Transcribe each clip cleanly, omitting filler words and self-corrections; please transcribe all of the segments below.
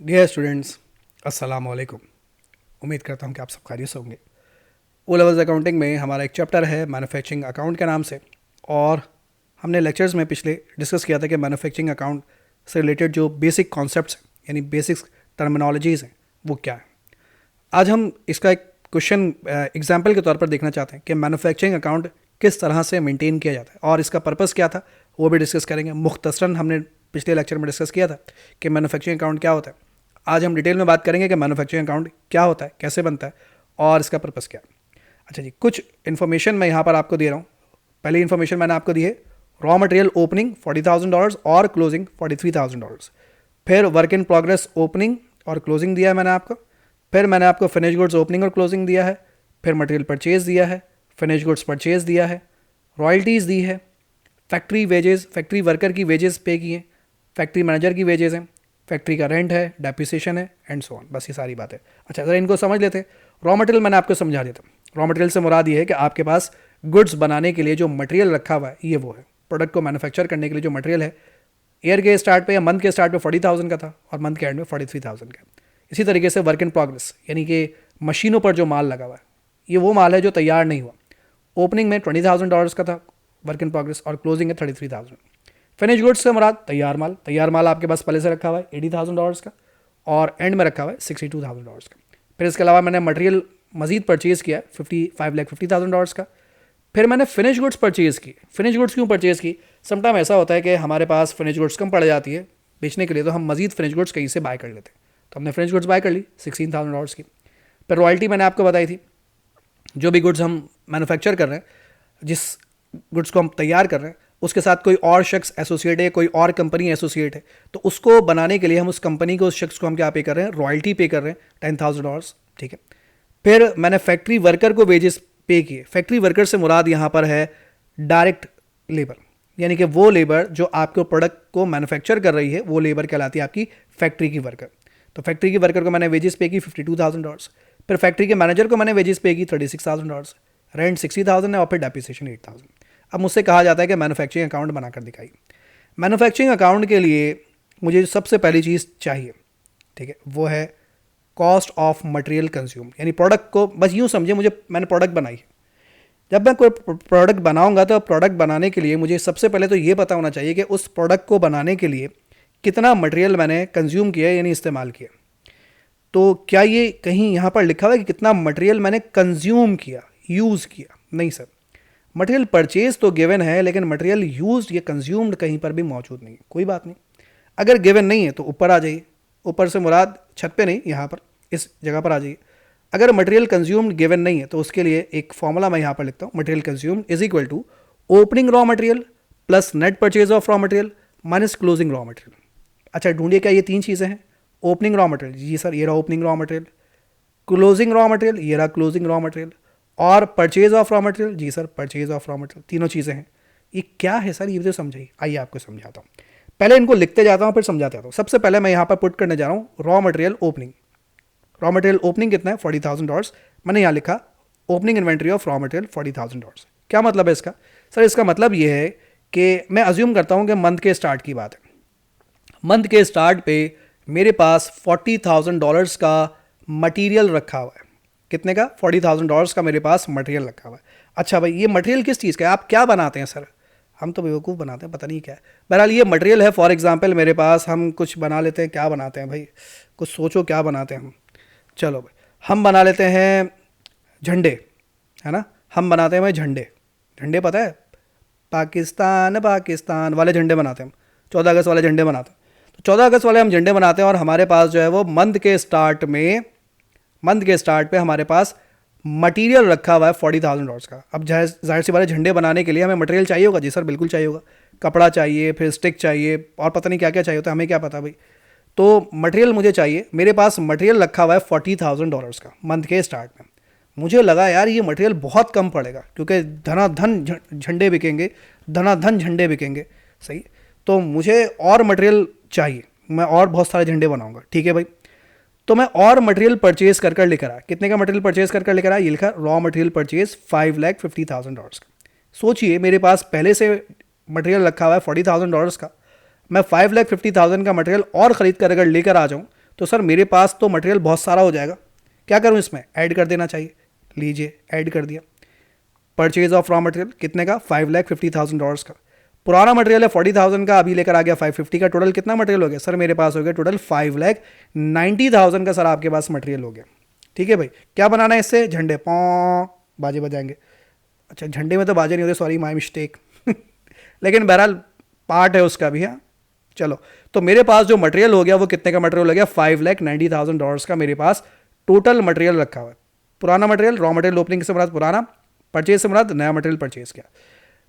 Dear students, अस्सलाम वालेकुम। उम्मीद करता हूँ कि आप सब खैरियत से होंगे। ओ लेवल्स अकाउंटिंग में हमारा एक चैप्टर है मैन्युफैक्चरिंग अकाउंट के नाम से, और हमने लेक्चर्स में पिछले डिस्कस किया था कि मैन्युफैक्चरिंग अकाउंट से रिलेटेड जो बेसिक कॉन्सेप्ट्स हैं यानी बेसिक टर्मिनोलॉजीज़ हैं वो क्या है। आज हम इसका एक क्वेश्चन एग्जाम्पल के तौर पर देखना चाहते हैं कि मैन्युफैक्चरिंग अकाउंट किस तरह से मेंटेन किया जाता है और इसका पर्पस क्या था वो भी डिस्कस करेंगे। मुख्तसरन हमने पिछले लेक्चर में डिस्कस किया था कि मैन्युफैक्चरिंग अकाउंट क्या होता है। आज हम डिटेल में बात करेंगे कि मैन्युफैक्चरिंग अकाउंट क्या होता है, कैसे बनता है और इसका पर्पस क्या है। अच्छा जी, कुछ इन्फॉर्मेशन मैं यहाँ पर आपको दे रहा हूँ। पहली इन्फॉर्मेशन मैंने आपको दी है रॉ मटेरियल ओपनिंग $40,000 और क्लोजिंग $43,000। फिर वर्क इन प्रोग्रेस ओपनिंग और क्लोजिंग दिया है मैंने आपको। फिर मैंने आपको फिनिश गुड्स ओपनिंग और क्लोजिंग दिया है। फिर मटेरियल परचेज दिया है, फिनिश गुड्स परचेज दिया है, रॉयल्टीज़ दी है, फैक्ट्री वेजेस, फैक्ट्री वर्कर की वेजेस पे की हैं, फैक्ट्री मैनेजर की वेजेस हैं, फैक्ट्री का रेंट है, डेप्रिसिएशन है एंड सो ऑन। बस ये सारी बातें। अच्छा, ज़रा इनको समझ लेते हैं। रॉ मटेरियल मैंने आपको समझा दिया था। रॉ मटेरियल से मुराद ये है कि आपके पास गुड्स बनाने के लिए जो मटेरियल रखा हुआ है ये वो है। प्रोडक्ट को मैन्युफैक्चर करने के लिए जो मटेरियल है, ईयर के स्टार्ट पे या मंथ के स्टार्ट पे 40,000 का था और मंथ के एंड में 43,000 का। इसी तरीके से वर्क इन प्रोग्रेस यानी कि मशीनों पर जो माल लगा हुआ है ये वो माल है जो तैयार नहीं हुआ। ओपनिंग में $20,000 का था वर्क इन प्रोग्रेस और क्लोजिंग है 33,000। फिनिश गुड्स से मुराद तैयार माल, तैयार माल आपके पास पहले से रखा हुआ है $80,000 का और एंड में रखा हुआ है $62,000 का। फिर इसके अलावा मैंने मटेरियल मजीद परचेज़ किया $55,50,000 का। फिर मैंने फिनिश गुड्स परचेज़ की। फिनिश गुड्स क्यों परचेज़ की? समटाइम ऐसा होता है कि हमारे पास फिनिश गुड्स कम पड़ जाती है बेचने के लिए, तो हम मजीद फिनिश गुड्स कहीं से बाय कर लेते हैं। तो हमने फिनिश गुड्स बाय कर ली $16,000 की। फिर रॉयल्टी मैंने आपको बताई थी, जो भी गुड्स हम मैन्युफैक्चर कर रहे हैं, जिस गुड्स को हम तैयार कर रहे हैं उसके साथ कोई और शख्स एसोसिएट है, कोई और कंपनी एसोसिएट है, तो उसको बनाने के लिए हम उस कंपनी को, उस शख्स को हम क्या पे कर रहे हैं, रॉयल्टी पे कर रहे हैं $10,000। ठीक है। फिर मैंने फैक्ट्री वर्कर को वेजेस पे किए। फैक्ट्री वर्कर से मुराद यहाँ पर है डायरेक्ट लेबर, यानी कि वो लेबर जो आपके प्रोडक्ट को मैन्युफैक्चर कर रही है वो लेबर कहलाती है आपकी फैक्ट्री की वर्कर। तो फैक्ट्री की वर्कर को मैंने वेजेस पे की $52,000। फिर फैक्ट्री के मैनेजर को मैंने वेजेस पे की $36,000, रेंट $60,000 है और फिर डेप्रिसिएशन $8,000। अब मुझसे कहा जाता है कि मैन्युफैक्चरिंग अकाउंट बनाकर दिखाइए। मैन्युफैक्चरिंग अकाउंट के लिए मुझे सबसे पहली चीज़ चाहिए, ठीक है, वो है कॉस्ट ऑफ मटेरियल कंज्यूम, यानी प्रोडक्ट को बस यूँ समझे, मैंने प्रोडक्ट बनाई है। जब मैं कोई प्रोडक्ट बनाऊंगा तो प्रोडक्ट बनाने के लिए मुझे सबसे पहले तो ये पता होना चाहिए कि उस प्रोडक्ट को बनाने के लिए कितना मटेरियल मैंने कंज्यूम किया यानी इस्तेमाल किया। तो क्या ये कहीं यहाँ पर लिखा हुआ है कि कितना मटेरियल मैंने कंज्यूम किया, यूज़ किया? नहीं सर। मटेरियल परचेज तो गिवन है, लेकिन मटेरियल यूज्ड या कंज्यूम्ड कहीं पर भी मौजूद नहीं है। कोई बात नहीं, अगर गिवन नहीं है तो ऊपर आ जाइए। ऊपर से मुराद छत पे नहीं, यहाँ पर इस जगह पर आ जाइए। अगर मटेरियल कंज्यूम्ड गिवन नहीं है तो उसके लिए एक फॉर्मूला मैं यहाँ पर लिखता हूँ, material consumed is equal to opening raw material plus net purchase of raw material minus closing raw material. अच्छा ढूंढिए, क्या ये तीन चीज़ें हैं? ओपनिंग रॉ मटेरियल, जी सर ये रहा opening raw material. Closing raw material, ये रहा क्लोजिंग रॉ मटेरियल। और परचेज ऑफ रॉ मटेरियल, जी sir purchase of raw material. तीनों चीज़ें हैं। ये क्या है सर, ये तो समझाइए। आइए आपको समझाता हूँ। पहले इनको लिखते जाता हूँ फिर समझाते जाता हूँ। सबसे पहले मैं यहाँ पर पुट करने जा रहा हूँ raw material opening. Raw material opening कितना है? $40,000। मैंने यहाँ लिखा opening inventory of raw material $40,000। क्या मतलब है इसका? सर इसका मतलब ये है कि मैं अज्यूम करता हूँ कि मंथ के स्टार्ट की बात है। मंथ के स्टार्ट पे मेरे पास $40,000 का मटेरियल रखा हुआ है। कितने का? $40,000 का मेरे पास मटेरियल रखा हुआ है। अच्छा भाई, ये मटेरियल किस चीज़ का है? आप क्या बनाते हैं सर? हम तो बेवकूफ़ बनाते हैं, पता नहीं क्या है। बहरहाल ये मटेरियल है। फॉर एग्जांपल मेरे पास, हम कुछ बना लेते हैं। क्या बनाते हैं भाई? कुछ सोचो क्या बनाते हैं हम। चलो भाई, हम बना लेते हैं झंडे, है ना। हम बनाते हैं भाई झंडे। झंडे पता है, पाकिस्तान पाकिस्तान वाले झंडे बनाते हैं हम। 14 अगस्त वाले झंडे बनाते हैं। तो 14 अगस्त वाले हम झंडे बनाते हैं और हमारे पास जो है वो मंथ के स्टार्ट पे हमारे पास मटेरियल रखा हुआ है $40,000 का। अब जाहिर सी बात है, झंडे बनाने के लिए हमें मटेरियल चाहिए होगा। जी सर बिल्कुल चाहिए होगा। कपड़ा चाहिए, फिर स्टिक चाहिए और पता नहीं क्या क्या चाहिए होता है, हमें क्या पता भाई। तो मटेरियल मुझे चाहिए। मेरे पास मटेरियल रखा हुआ है $40,000 का मंथ के स्टार्ट में। मुझे लगा यार ये मटेरियल बहुत कम पड़ेगा क्योंकि धनाधन झंडे बिकेंगे, धनाधन झंडे बिकेंगे, सही। तो मुझे और मटेरियल चाहिए, मैं और बहुत सारे झंडे बनाऊंगा। ठीक है भाई। तो मैं और मटेरियल परचेज कर लेकर आया। कितने का मटेरियल परचेज कर लेकर आया? ये लिखा रॉ मटेरियल परचेज $5,50,000 का। सोचिए मेरे पास पहले से मटेरियल रखा हुआ है $40,000 का। मैं $5,50,000 का मटेरियल और ख़रीद कर अगर लेकर आ जाऊँ तो सर मेरे पास तो मटेरियल बहुत सारा हो जाएगा, क्या करूँ इसमें, ऐड कर देना चाहिए। लीजिए ऐड कर दिया। परचेज ऑफ रॉ मटेरियल कितने का, $5,50,000 का। पुराना मटेरियल है 40,000 का, अभी लेकर आ गया 550 का। टोटल कितना मटेरियल हो गया सर मेरे पास हो गया टोटल 5,90,000 का सर आपके पास मटेरियल हो गया। ठीक है भाई, क्या बनाना है इससे, झंडे पौ बाजे बजाएंगे। अच्छा झंडे में तो बाजे नहीं होते, सॉरी माय मिस्टेक लेकिन बहरहाल पार्ट है उसका भी। हाँ चलो, तो मेरे पास जो मटेरियल हो गया वो कितने का मटेरियल हो गया, $5,90,000 का मेरे पास टोटल मटेरियल रखा हुआ है। पुराना मटेरियल, रॉ मटेरियल ओपनिंग से मुराद पुराना, परचेज से मुराद नया मटेरियल परचेज किया।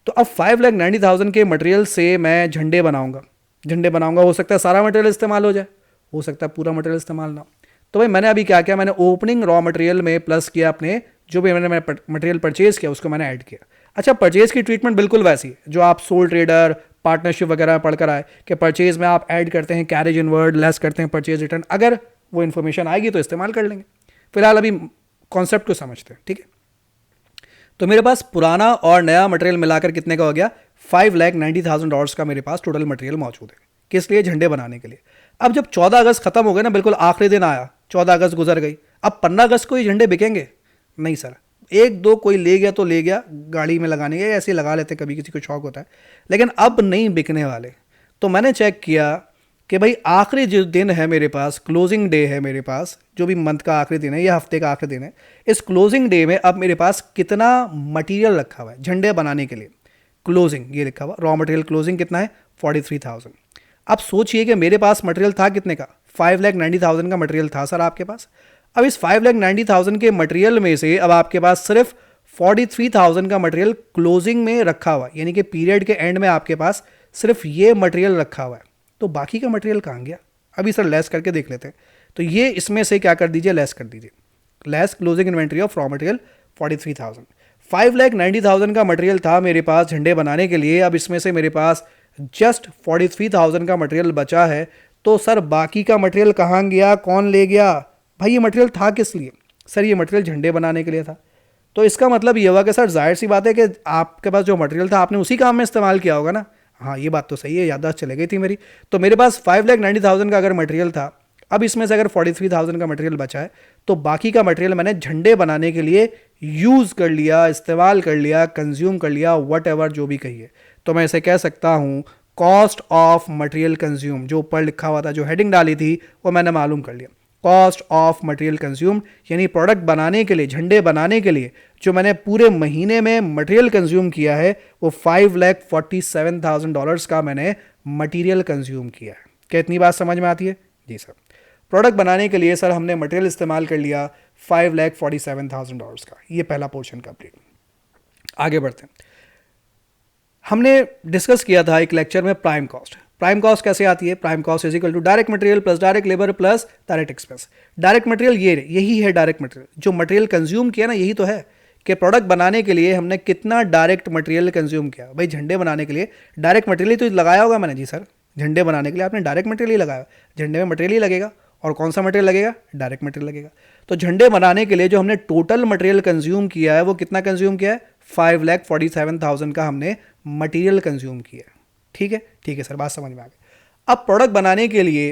तो अब 5,90,000 के मटेरियल से मैं झंडे बनाऊंगा। झंडे बनाऊंगा, हो सकता है सारा मटेरियल इस्तेमाल हो जाए, हो सकता है पूरा मटेरियल इस्तेमाल ना हो। तो भाई मैंने अभी क्या किया, मैंने ओपनिंग रॉ मटेरियल में प्लस किया अपने जो भी मैंने मटेरियल परचेज किया उसको मैंने ऐड किया। अच्छा परचेज की ट्रीटमेंट बिल्कुल वैसी है जो आप सोल ट्रेडर पार्टनरशिप वगैरह पढ़कर आए कि परचेज में आप ऐड करते हैं कैरेज इनवर्ड, लेस करते हैं परचेज रिटर्न। अगर वो इन्फॉर्मेशन आएगी तो इस्तेमाल कर लेंगे, फिलहाल अभी कॉन्सेप्ट को समझते हैं। ठीक है, तो मेरे पास पुराना और नया मटेरियल मिलाकर कितने का हो गया, $5,90,000 का मेरे पास टोटल मटेरियल मौजूद है। किस लिए, झंडे बनाने के लिए। अब जब 14 अगस्त खत्म हो गए ना, बिल्कुल आखिरी दिन आया, 14 अगस्त गुजर गई, अब 15 अगस्त को ये झंडे बिकेंगे नहीं सर। एक दो कोई ले गया तो ले गया, गाड़ी में लगाने के ऐसे ही लगा लेते, कभी किसी को शौक होता है, लेकिन अब नहीं बिकने वाले। तो मैंने चेक किया कि भाई आखिरी जो दिन है मेरे पास, क्लोजिंग डे है मेरे पास, जो भी मंथ का आखिरी दिन है या हफ्ते का आखिरी दिन है, इस क्लोजिंग डे में अब मेरे पास कितना मटेरियल रखा हुआ है झंडे बनाने के लिए। क्लोजिंग ये लिखा हुआ, रॉ मटेरियल क्लोजिंग कितना है 43,000। अब सोचिए कि मेरे पास मटेरियल था कितने का, 5,90,000 का मटेरियल था सर आपके पास। अब इस 5,90,000 के मटेरियल में से अब आपके पास सिर्फ 43,000 का मटेरियल क्लोजिंग में रखा हुआ है, यानी कि पीरियड के एंड में आपके पास सिर्फ ये मटेरियल रखा हुआ है। तो बाकी का मटेरियल कहाँ गया, अभी सर लेस करके देख लेते हैं। तो ये इसमें से क्या कर दीजिए, लेस कर दीजिए। Less closing inventory of raw material 43,000। 5,90,000 का मटेरियल था मेरे पास झंडे बनाने के लिए, अब इसमें से मेरे पास जस्ट 43,000 का मटेरियल बचा है। तो सर बाकी का मटेरियल कहाँ गया, कौन ले गया, भाई ये मटेरियल था किस लिए, सर ये मटेरियल झंडे बनाने के लिए था। तो इसका मतलब ये हुआ कि सर जाहिर सी बात है कि आपके पास जो मटेरियल था आपने उसी काम में इस्तेमाल किया होगा ना। हाँ ये बात तो सही है, याददाश्त चले गई थी मेरी। तो मेरे पास 5,90,000 का अगर मटेरियल था, अब इसमें से अगर 43,000 का मटेरियल बचा है, तो बाकी का मटेरियल मैंने झंडे बनाने के लिए यूज़ कर लिया, इस्तेमाल कर लिया, कंज्यूम कर लिया, वट एवर जो भी कहिए। तो मैं इसे कह सकता हूँ कॉस्ट ऑफ मटेरियल कंज्यूम, जो ऊपर लिखा हुआ था, जो हेडिंग डाली थी वो मैंने मालूम कर लिया। कॉस्ट ऑफ मटेरियल कंज्यूम यानी प्रोडक्ट बनाने के लिए, झंडे बनाने के लिए जो मैंने पूरे महीने में मटेरियल कंज्यूम किया है वो $5,47,000 का मैंने मटेरियल कंज्यूम किया है। क्या इतनी बात समझ में आती है जी सर। प्रोडक्ट बनाने के लिए सर हमने मटेरियल इस्तेमाल कर लिया $5,47,000 का। ये पहला पोर्शन कंप्लीट। आगे बढ़ते हैं। हमने डिस्कस किया था एक लेक्चर में प्राइम कॉस्ट। प्राइम कॉस्ट कैसे आती है, prime cost is equal to direct material plus direct labour plus direct expense. Direct material यही है डायरेक्ट मटेरियल, जो मटेरियल कंज्यूम किया ना यही तो है कि प्रोडक्ट बनाने के लिए हमने कितना डायरेक्ट मटेरियल कंज्यूम किया। भाई झंडे बनाने के लिए डायरेक्ट मटेरियल तो लगाया होगा मैंने, जी सर झंडे बनाने के लिए आपने डायरेक्ट मटेरियल ही लगाया, झंडे में मटेरियल ही लगेगा, और कौन सा मटेरियल लगेगा, डायरेक्ट मटेरियल लगेगा। तो झंडे बनाने के लिए जो हमने टोटल मटेरियल कंज्यूम किया है वो कितना कंज्यूम किया है, 5,47,000 का हमने मटेरियल कंज्यूम किया है। ठीक है सर, बात समझ में आ गई। अब प्रोडक्ट बनाने के लिए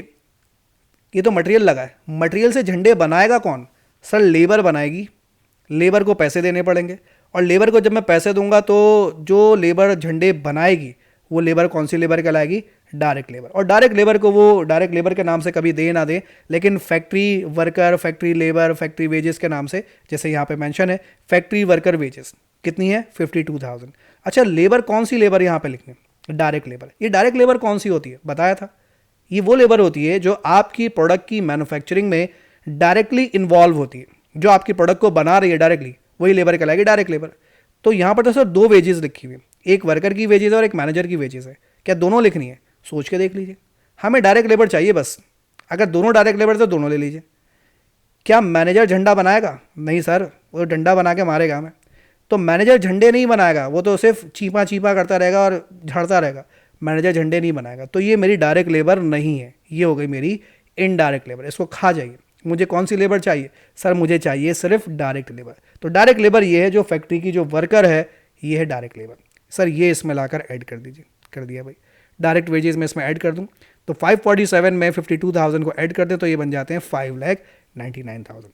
ये तो मटेरियल लगा है, मटेरियल से झंडे बनाएगा कौन, सर लेबर बनाएगी। लेबर को पैसे देने पड़ेंगे, और लेबर को जब मैं पैसे दूंगा तो जो लेबर झंडे बनाएगी वो लेबर कौन सी लेबर कहलाएगी, डायरेक्ट लेबर। और डायरेक्ट लेबर को वो डायरेक्ट लेबर के नाम से कभी दे ना दे, लेकिन factory worker, factory labour, factory wages के नाम से, जैसे यहाँ पे मेंशन है फैक्ट्री वर्कर वेजेस कितनी है 52,000। अच्छा लेबर कौन सी लेबर यहाँ पे लिखनी, डायरेक्ट लेबर। ये डायरेक्ट लेबर कौन सी होती है बताया था, ये वो लेबर होती है जो आपकी प्रोडक्ट की मैन्युफैक्चरिंग में डायरेक्टली इन्वॉल्व होती है, जो आपकी प्रोडक्ट को बना रही है डायरेक्टली, वही लेबर कहलाएगी डायरेक्ट लेबर। तो यहाँ पर तो सर दो वेजेस लिखी हुई है, एक वर्कर की वेजेस है और एक मैनेजर की वेजेस है। क्या दोनों लिखनी है, सोच के देख लीजिए। हमें डायरेक्ट लेबर चाहिए बस, अगर दोनों डायरेक्ट लेबर तो दोनों ले लीजिए। क्या मैनेजर झंडा बनाएगा, नहीं सर वो डंडा बना के मारेगा हमें। तो मैनेजर झंडे नहीं बनाएगा, वो तो सिर्फ चीपा चीपा करता रहेगा और झाड़ता रहेगा, मैनेजर झंडे नहीं बनाएगा। तो ये मेरी डायरेक्ट लेबर नहीं है, ये हो गई मेरी इनडायरेक्ट लेबर। इसको खा जाइए। मुझे कौन सी लेबर चाहिए, सर मुझे चाहिए सिर्फ डायरेक्ट लेबर। तो डायरेक्ट लेबर ये है जो फैक्ट्री की जो वर्कर है, ये है डायरेक्ट लेबर। सर ये इसमें लाकर ऐड कर दीजिए, कर दिया भाई। डायरेक्ट वेजेस में इसमें ऐड कर दूं तो 547 में 52,000 को ऐड कर दें तो ये बन जाते हैं 5,99,000।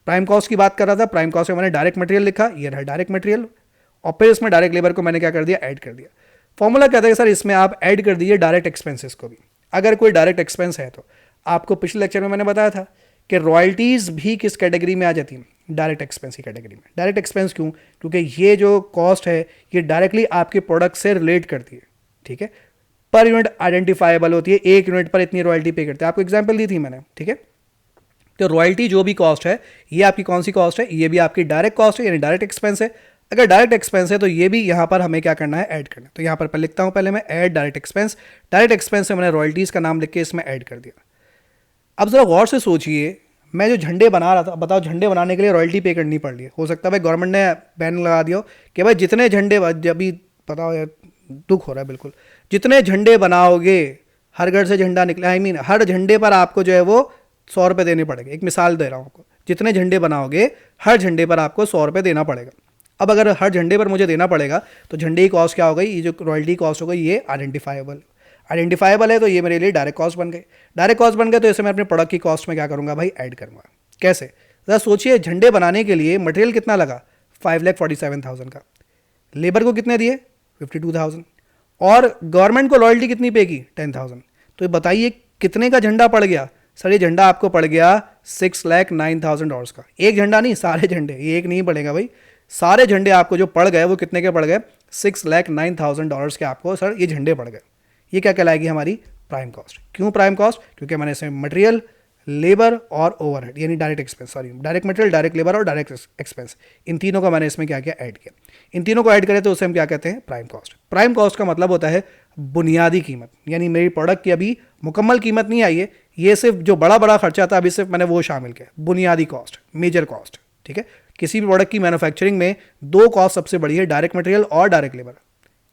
प्राइम कॉस्ट की बात कर रहा था, प्राइम कॉस्ट में मैंने डायरेक्ट मटेरियल लिखा, ये रहा डायरेक्ट मटेरियल, और फिर इसमें डायरेक्ट लेबर को मैंने क्या कर दिया, ऐड कर दिया। फॉर्मूला कहता है सर इसमें आप ऐड कर दीजिए डायरेक्ट एक्सपेंसेस को भी। अगर कोई डायरेक्ट एक्सपेंस है तो आपको पिछले लेक्चर में मैंने बताया था कि रॉयल्टीज़ भी किस कैटेगरी में आ जाती हैं, डायरेक्ट एक्सपेंस की कैटेगरी में। डायरेक्ट एक्सपेंस क्यों? क्योंकि ये जो कॉस्ट है ये डायरेक्टली आपके प्रोडक्ट से रिलेट करती है, ठीक है, पर यूनिट आइडेंटिफाइबल होती है, एक यूनिट पर इतनी रॉयल्टी पे करते हैं। आपको एग्जांपल दी थी मैंने, ठीक है। तो रॉयल्टी जो भी कॉस्ट है ये आपकी कौन सी कॉस्ट है, ये भी आपकी डायरेक्ट कॉस्ट है, यानी डायरेक्ट एक्सपेंस है। अगर डायरेक्ट एक्सपेंस है तो ये भी यहाँ पर हमें क्या करना है, ऐड करना है। तो यहाँ पर लिखता हूँ पहले मैं add direct expense, direct expense से मैंने रॉयल्टीज़ का नाम लिख के इसमें ऐड कर दिया। अब जरा गौर से सोचिए, मैं जो झंडे बना रहा था, बताओ झंडे बनाने के लिए रॉयल्टी पे करनी पड़ रही है। हो सकता है भाई गवर्नमेंट ने बैन लगा दिया हो कि भाई जितने झंडे, अभी बताओ यार दुख हो रहा है बिल्कुल, जितने झंडे बनाओगे, हर घर से झंडा निकला, आई मीन हर झंडे पर आपको जो है वो 100 रुपये देने पड़ेंगे। एक मिसाल दे रहा हूँ आपको, जितने झंडे बनाओगे हर झंडे पर आपको 100 रुपये देना पड़ेगा। अब अगर हर झंडे पर मुझे देना पड़ेगा तो झंडे की कॉस्ट क्या हो गई, ये जो रॉयल्टी कॉस्ट हो गई ये आइडेंटिफाइबल है, तो ये मेरे लिए डायरेक्ट कॉस्ट बन गई। डायरेक्ट कॉस्ट बन गए तो इसे मैं अपने प्रोडक्ट की कॉस्ट में क्या करूँगा भाई, ऐड करूँगा। कैसे? ज़रा सोचिए, झंडे बनाने के लिए मटेरियल कितना लगा, 5,47,000 का, लेबर को कितने दिए, 52,000, और गवर्नमेंट को रॉयल्टी कितनी पे की, 10,000। तो बताइए कितने का झंडा पड़ गया? सर ये झंडा आपको पड़ गया $6,09,000 का। एक झंडा नहीं, सारे झंडे, ये एक नहीं पड़ेगा भाई, सारे झंडे आपको जो पड़ गए वो कितने के पड़ गए, $6,09,000 के आपको सर ये झंडे पड़ गए। ये क्या कहलाएगी, हमारी प्राइम कॉस्ट। क्यों प्राइम कॉस्ट? क्योंकि मैंने इसमें मटेरियल, लेबर और ओवरहेड यानी direct expense, sorry direct material, direct labour और डायरेक्ट एक्सपेंस, इन तीनों का मैंने इसमें क्या किया, ऐड किया। इन तीनों को ऐड करें तो उसे हम क्या कहते हैं, प्राइम कॉस्ट। प्राइम कॉस्ट का मतलब होता है बुनियादी कीमत, यानी मेरी प्रोडक्ट की अभी मुकम्मल कीमत नहीं आई है, ये सिर्फ जो बड़ा बड़ा खर्चा था अभी सिर्फ मैंने वो शामिल किया, बुनियादी कॉस्ट, मेजर कॉस्ट, ठीक है। किसी भी प्रोडक्ट की मैन्युफैक्चरिंग में दो कॉस्ट सबसे बड़ी है, डायरेक्ट मटेरियल और डायरेक्ट लेबर।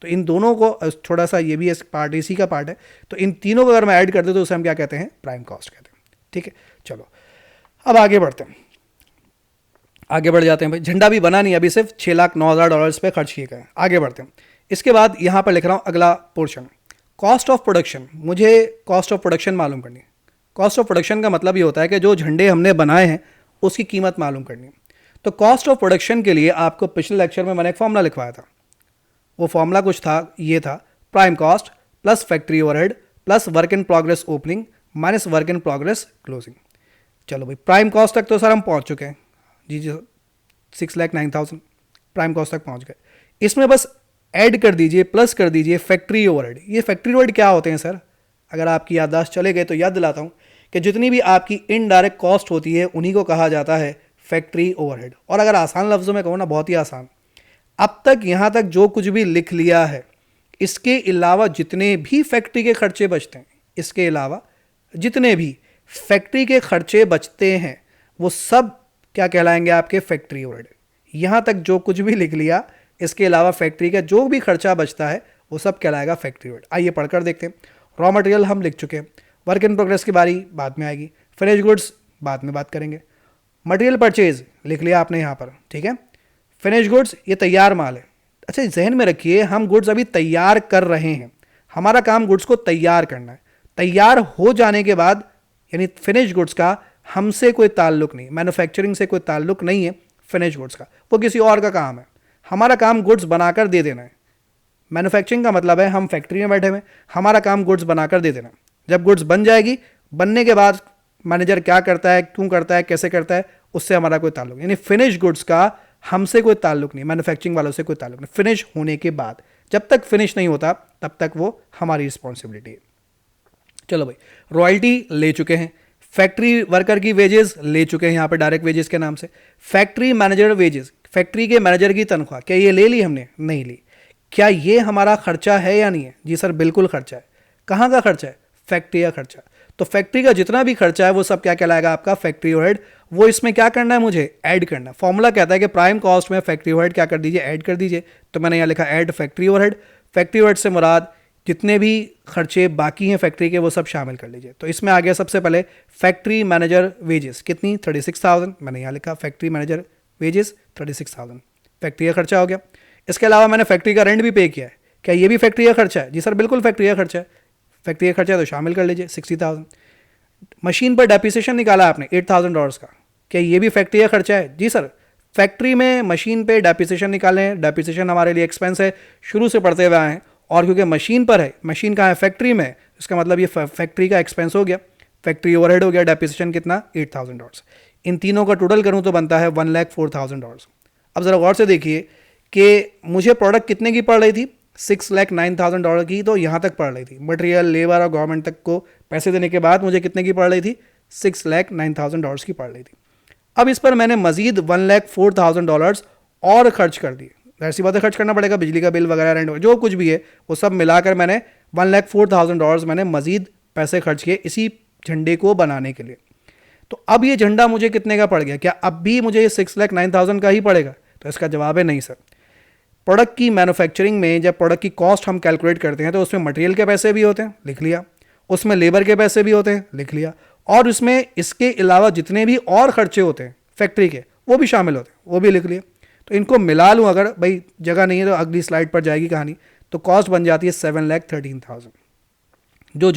तो इन दोनों को थोड़ा सा, ये भी इस पार्ट, इसी का पार्ट है, तो इन तीनों को अगर मैं ऐड कर दूँ तो उसे हम क्या कहते हैं, प्राइम कॉस्ट कहते हैं, ठीक है। चलो अब आगे बढ़ते हैं, आगे बढ़ जाते हैं भाई। झंडा भी बना नहीं, अभी सिर्फ $6,09,000 पे खर्च किए गए। आगे बढ़ते हैं। इसके बाद यहाँ पर लिख रहा हूँ अगला पोर्शन, कॉस्ट ऑफ प्रोडक्शन। मुझे कॉस्ट ऑफ प्रोडक्शन मालूम करनी है। कॉस्ट ऑफ प्रोडक्शन का मतलब ये होता है कि जो झंडे हमने बनाए हैं उसकी कीमत मालूम करनी है। तो कॉस्ट ऑफ प्रोडक्शन के लिए आपको पिछले लेक्चर में मैंने एक फॉर्मूला लिखवाया था। वो फॉर्मूला कुछ था, ये था, prime cost plus factory overhead plus work in progress opening minus work in progress closing. चलो भाई, प्राइम कॉस्ट तक तो सर हम पहुंच चुके हैं जी 6,09,000 प्राइम कॉस्ट तक पहुंच गए। इसमें बस ऐड कर दीजिए, प्लस कर दीजिए फैक्ट्री ओवरहेड। ये फैक्ट्री ओवरहेड क्या होते हैं सर? अगर आपकी याददाश्त चले गए तो याद दिलाता हूँ कि जितनी भी आपकी इनडायरेक्ट कॉस्ट होती है उन्हीं को कहा जाता है फैक्ट्री ओवरहेड। और अगर आसान लफ्ज़ों में कहूँ ना, बहुत ही आसान, अब तक यहाँ तक जो कुछ भी लिख लिया है, इसके अलावा जितने भी फैक्ट्री के खर्चे बचते हैं, इसके अलावा जितने भी फैक्ट्री के खर्चे बचते हैं वो सब क्या कहलाएंगे, आपके फैक्ट्री ओवरहेड। यहाँ तक जो कुछ भी लिख लिया, इसके अलावा फैक्ट्री का जो भी खर्चा बचता है वो सब कहलाएगा फैक्ट्री ओवरहेड। आइए पढ़कर देखते हैं। रॉ मटेरियल हम लिख चुके हैं, वर्क इन प्रोग्रेस की बारी बाद में आएगी, फिनिश गुड्स बाद में बात करेंगे। मटेरियल परचेज लिख लिया आपने यहाँ पर, ठीक है। फिनिश गुड्स ये तैयार माल है। अच्छा, जहन में रखिए हम गुड्स अभी तैयार कर रहे हैं, हमारा काम गुड्स को तैयार करना है। तैयार हो जाने के बाद यानी फिनिश गुड्स का हमसे कोई ताल्लुक नहीं, मैन्युफैक्चरिंग से कोई ताल्लुक नहीं है फिनिश गुड्स का, वो किसी और का काम है। हमारा काम गुड्स बनाकर दे देना है। मैन्युफैक्चरिंग का मतलब है हम फैक्ट्री में बैठे हुए, हमारा काम गुड्स बनाकर दे देना। जब गुड्स बन जाएगी, बनने के बाद मैनेजर क्या करता है, क्यों करता है, कैसे करता है, उससे हमारा कोई ताल्लुक नहीं। यानी फिनिश गुड्स का हमसे कोई ताल्लुक नहीं, मैन्युफैक्चरिंग वालों से कोई ताल्लुक नहीं। फिनिश होने के बाद, जब तक फिनिश नहीं होता तब तक वो हमारी रिस्पॉन्सिबिलिटी है। चलो भाई, रॉयल्टी ले चुके हैं, फैक्ट्री वर्कर की वेजेस ले चुके हैं यहाँ पे डायरेक्ट वेजेस के नाम से, फैक्ट्री मैनेजर वेजेस, फैक्ट्री के मैनेजर की तनख्वाह, क्या ये ले ली हमने? नहीं ली। क्या ये हमारा खर्चा है या नहीं है? जी सर बिल्कुल खर्चा है। कहाँ का खर्चा है? फैक्ट्री का खर्चा। तो फैक्ट्री का जितना भी खर्चा है वो सब क्या कहलाएगा, आपका फैक्ट्री ओवरहेड। वो इसमें क्या करना है, मुझे ऐड करना है। फॉर्मूला कहता है कि प्राइम कॉस्ट में फैक्ट्री ओवरहेड क्या कर दीजिए, ऐड कर दीजिए। तो मैंने यहाँ लिखा add factory overhead. Factory overhead से मुराद जितने भी खर्चे बाकी हैं फैक्ट्री के वो सब शामिल कर लीजिए। तो इसमें आ गया सबसे पहले फैक्ट्री मैनेजर वेजेस, कितनी, 36,000। मैंने यहाँ लिखा फैक्ट्री मैनेजर वेजेस 36,000, फैक्ट्री का खर्चा हो गया। इसके अलावा मैंने फैक्ट्री का रेंट भी पे किया है। क्या ये भी फैक्ट्री का खर्चा है? जी सर बिल्कुल फैक्ट्री का खर्चा है। फैक्ट्री का खर्चा है तो शामिल कर लीजिए 60,000। मशीन पर डेप्रिसिएशन निकाला आपने $8,000 का, क्या ये भी फैक्ट्री का खर्चा है? जी सर, फैक्ट्री में मशीन पे डेप्रिसिएशन निकालें, डेप्रिसिएशन हमारे लिए एक्सपेंस है, शुरू से पढ़ते हुए आए हैं, और क्योंकि मशीन पर है, मशीन कहाँ है? फैक्ट्री में, इसका मतलब ये फैक्ट्री का एक्सपेंस हो गया, फैक्ट्री ओवरहेड हो गया, डेप्रिसिएशन कितना? $8,000। इन तीनों का टोटल करूँ तो बनता है $1,04,000। अब ज़रा गौर से देखिए कि मुझे प्रोडक्ट कितने की पड़ रही थी? $6,09,000 की तो यहाँ तक पड़ रही थी। मटेरियल, लेबर और गवर्नमेंट तक को पैसे देने के बाद मुझे कितने की पड़ रही थी? $6,09,000 की पड़ रही थी। अब इस पर मैंने मजीद $1,04,000 और खर्च कर दिए। ऐसी बात है, खर्च करना पड़ेगा, बिजली का बिल वगैरह, रेंट, जो कुछ भी है वो सब मिलाकर मैंने $1,04,000 मैंने मजीद पैसे खर्च किए इसी झंडे को बनाने के लिए। तो अब ये झंडा मुझे कितने का पड़ गया? क्या अब भी मुझे ये 6,09,000 का ही पड़ेगा? तो इसका जवाब है नहीं सर। प्रोडक्ट की मैन्युफैक्चरिंग में जब प्रोडक्ट की कॉस्ट हम कैलकुलेट करते हैं तो उसमें मटेरियल के पैसे भी होते हैं, लिख लिया, उसमें लेबर के पैसे भी होते हैं, लिख लिया, और उसमें इसके अलावा जितने भी और खर्चे होते हैं फैक्ट्री के वो भी शामिल होते हैं, वो भी लिख लिया। तो इनको मिला लूँ, अगर भाई जगह नहीं है तो अगली स्लाइड पर जाएगी कहानी, तो कॉस्ट बन जाती है 7,13,000। जो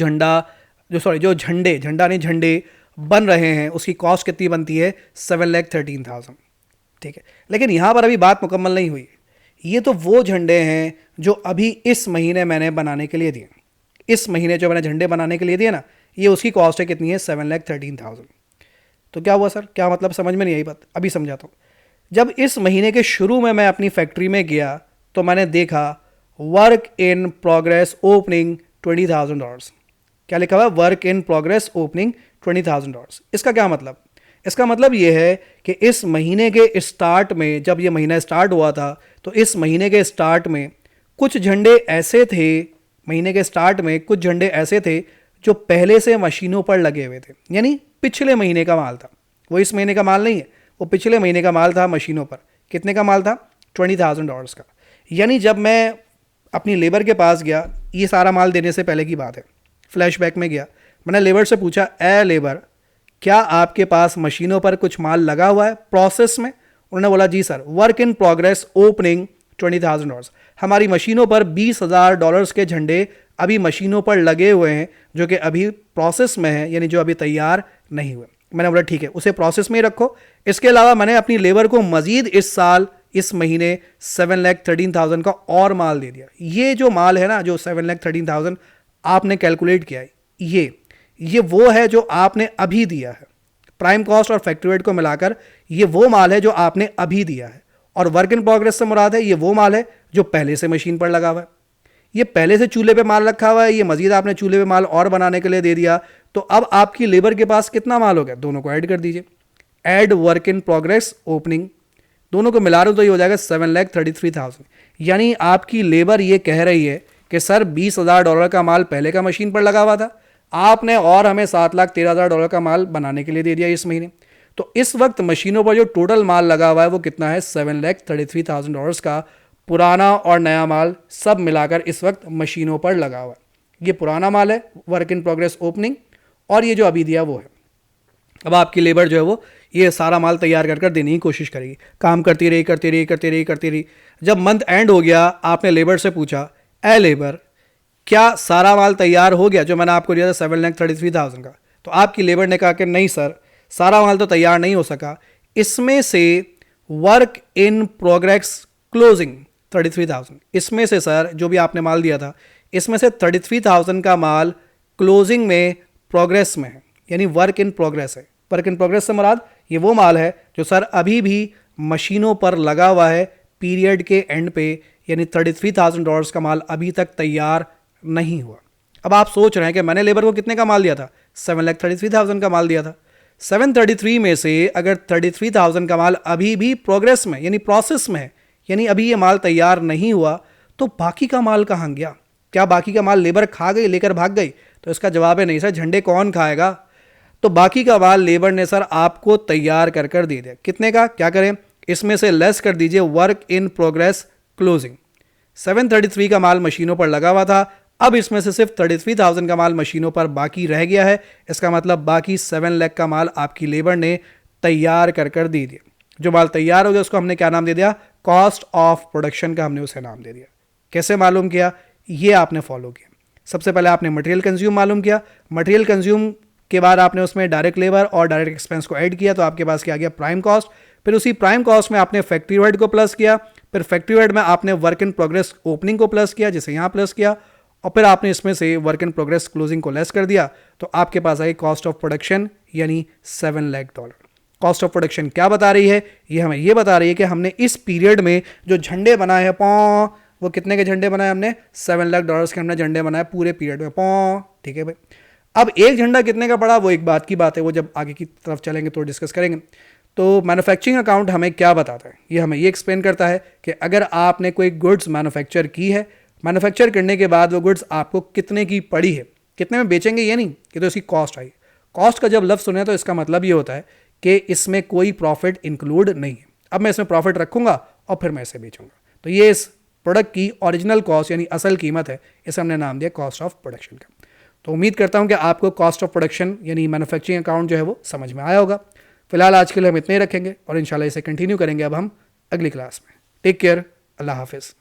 झंडे बन रहे हैं उसकी कॉस्ट कितनी बनती है? 7,13,000। ठीक है, लेकिन यहाँ पर अभी बात मुकम्मल नहीं हुई। ये तो वो झंडे हैं जो अभी इस महीने मैंने बनाने के लिए दिए। इस महीने जो मैंने झंडे बनाने के लिए दिए ना, ये उसकी कॉस्ट है कितनी है? 7,13,000। तो क्या हुआ सर? क्या मतलब? समझ में नहीं आई बात, अभी समझाता हूँ। जब इस महीने के शुरू में मैं अपनी फैक्ट्री में गया तो मैंने देखा वर्क इन प्रोग्रेस ओपनिंग $20,000। क्या लिखा हुआ? Work in progress opening $20,000। इसका क्या मतलब? इसका मतलब यह है कि इस महीने के स्टार्ट में, जब ये महीना स्टार्ट हुआ था, तो इस महीने के स्टार्ट में कुछ झंडे ऐसे थे, महीने के स्टार्ट में कुछ झंडे ऐसे थे जो पहले से मशीनों पर लगे हुए थे, यानी पिछले महीने का माल था। वो इस महीने का माल नहीं है, वो पिछले महीने का माल था मशीनों पर। कितने का माल था? $20,000 का। यानी जब मैं अपनी लेबर के पास गया, ये सारा माल देने से पहले की बात है, फ्लैशबैक में गया, मैंने लेबर से पूछा, ए लेबर, क्या आपके पास मशीनों पर कुछ माल लगा हुआ है प्रोसेस में? उन्होंने बोला जी sir, work in progress opening $20,000। हमारी मशीनों पर $20,000 के झंडे अभी मशीनों पर लगे हुए हैं जो कि अभी प्रोसेस में है, यानी जो अभी तैयार नहीं हुए। मैंने बोला ठीक है, उसे प्रोसेस में ही रखो। इसके अलावा मैंने अपनी लेबर को मजीद इस साल इस महीने 7,13,000 का और माल दे दिया। ये जो माल है ना, जो 7,13,000 आपने कैलकुलेट किया है, ये वो है जो आपने अभी दिया है। प्राइम कॉस्ट और फैक्ट्री वेट को मिलाकर ये वो माल है जो आपने अभी दिया है। और वर्क इन प्रोग्रेस से मुराद है ये वो माल है जो पहले से मशीन पर लगा हुआ है। ये पहले से चूल्हे पे माल रखा हुआ है, ये मजीद आपने चूल्हे पे माल और बनाने के लिए दे दिया। तो अब आपकी लेबर के पास कितना माल हो गया? दोनों को ऐड कर दीजिए, add work in progress opening, दोनों को मिला रहे हो तो ये हो जाएगा 7,33,000। यानी आपकी लेबर ये कह रही है कि सर $20,000 का माल पहले का मशीन पर लगा हुआ था, आपने और हमें $7,13,000 का माल बनाने के लिए दे दिया इस महीने। तो इस वक्त मशीनों पर जो टोटल माल लगा हुआ है वो कितना है? $7,33,000 का। पुराना और नया माल सब मिलाकर इस वक्त मशीनों पर लगा हुआ है। ये पुराना माल है, वर्क इन प्रोग्रेस ओपनिंग, और ये जो अभी दिया वो है। अब आपकी लेबर जो है वो ये सारा माल तैयार कर देने की कोशिश करेगी, काम करती रही। जब मंथ एंड हो गया, आपने लेबर से पूछा, ए लेबर, क्या सारा माल तैयार हो गया जो मैंने आपको दिया था 7,33,000 का? तो आपकी लेबर ने कहा कि नहीं सर, सारा माल तो तैयार नहीं हो सका, इसमें से वर्क इन प्रोग्रेस क्लोजिंग 33,000, इसमें से सर जो भी आपने माल दिया था इसमें से 33,000 का माल क्लोजिंग में प्रोग्रेस में है, यानी वर्क इन प्रोग्रेस है। वर्क इन प्रोग्रेस से मुराद ये वो माल है जो सर अभी भी मशीनों पर लगा हुआ है पीरियड के एंड पे, यानी $33,000 का माल अभी तक तैयार नहीं हुआ। अब आप सोच रहे हैं कि मैंने लेबर को कितने का माल दिया था? 7,33,000 का माल दिया था। 733 में से अगर 33,000 का माल अभी भी प्रोग्रेस में यानी प्रोसेस में है, यानी अभी ये माल तैयार नहीं हुआ, तो बाकी का माल कहाँ गया? क्या बाकी का माल लेबर खा गई, लेकर भाग गई? तो इसका जवाब है नहीं सर। झंडे कौन खाएगा? तो बाकी का माल लेबर ने सर आपको तैयार कर दे दिया। कितने का? क्या करें, इसमें से लेस कर दीजिए वर्क इन प्रोग्रेस क्लोजिंग। 733 का माल मशीनों पर लगा हुआ था, अब इसमें से सिर्फ 33,000 का माल मशीनों पर बाकी रह गया है। इसका मतलब बाकी 7 लाख का माल आपकी लेबर ने तैयार कर दे दिया। जो माल तैयार हो गया उसको हमने क्या नाम दे दिया? कॉस्ट ऑफ प्रोडक्शन का हमने उसे नाम दे दिया। कैसे मालूम किया? ये आपने फॉलो किया। सबसे पहले आपने मटेरियल कंज्यूम मालूम किया, मटेरियल कंज्यूम के बाद आपने उसमें डायरेक्ट लेबर और डायरेक्ट एक्सपेंस को ऐड किया, तो आपके पास क्या आ गया प्राइम कॉस्ट। फिर उसी प्राइम कॉस्ट में आपने फैक्ट्री ओवरहेड को प्लस किया, फिर फैक्ट्री ओवरहेड में आपने वर्क इन प्रोग्रेस ओपनिंग को प्लस किया, जिसे यहाँ प्लस किया, और फिर आपने इसमें से वर्क इन प्रोग्रेस क्लोजिंग को लेस कर दिया, तो आपके पास आई कॉस्ट ऑफ प्रोडक्शन यानी $7 लाख। कॉस्ट ऑफ प्रोडक्शन क्या बता रही है, ये हमें ये बता रही है कि हमने इस पीरियड में जो झंडे बनाए हैं वो कितने के झंडे बनाए हमने, $7 लाख के हमने झंडे बनाए पूरे पीरियड में। ठीक है भाई, अब एक झंडा कितने का पड़ा वो एक बात की बात है, वो जब आगे की तरफ चलेंगे तो डिस्कस करेंगे। तो मैन्युफैक्चरिंग अकाउंट हमें क्या बताता है, ये हमें ये एक्सप्लेन करता है कि अगर आपने कोई गुड्स मैन्युफैक्चर की है, मैन्युफैक्चर करने के बाद वो गुड्स आपको कितने की पड़ी है, कितने में बेचेंगे ये नहीं कि तो इसकी कॉस्ट आई। कॉस्ट का जब लफ्ज़ सुने तो इसका मतलब ये होता है कि इसमें कोई प्रॉफिट इंक्लूड नहीं है। अब मैं इसमें प्रॉफिट रखूंगा और फिर मैं इसे बेचूंगा, तो ये इस प्रोडक्ट की ओरिजिनल कॉस्ट यानी असल कीमत है, इसे हमने नाम दिया कॉस्ट ऑफ प्रोडक्शन का। तो उम्मीद करता हूं कि आपको कॉस्ट ऑफ प्रोडक्शन यानी मैन्युफैक्चरिंग अकाउंट जो है वो समझ में आया होगा। फिलहाल आज के लिए हम इतने ही रखेंगे और इंशाल्लाह इसे कंटिन्यू करेंगे अब हम अगली क्लास में। टेक केयर, अल्लाह हाफिज़।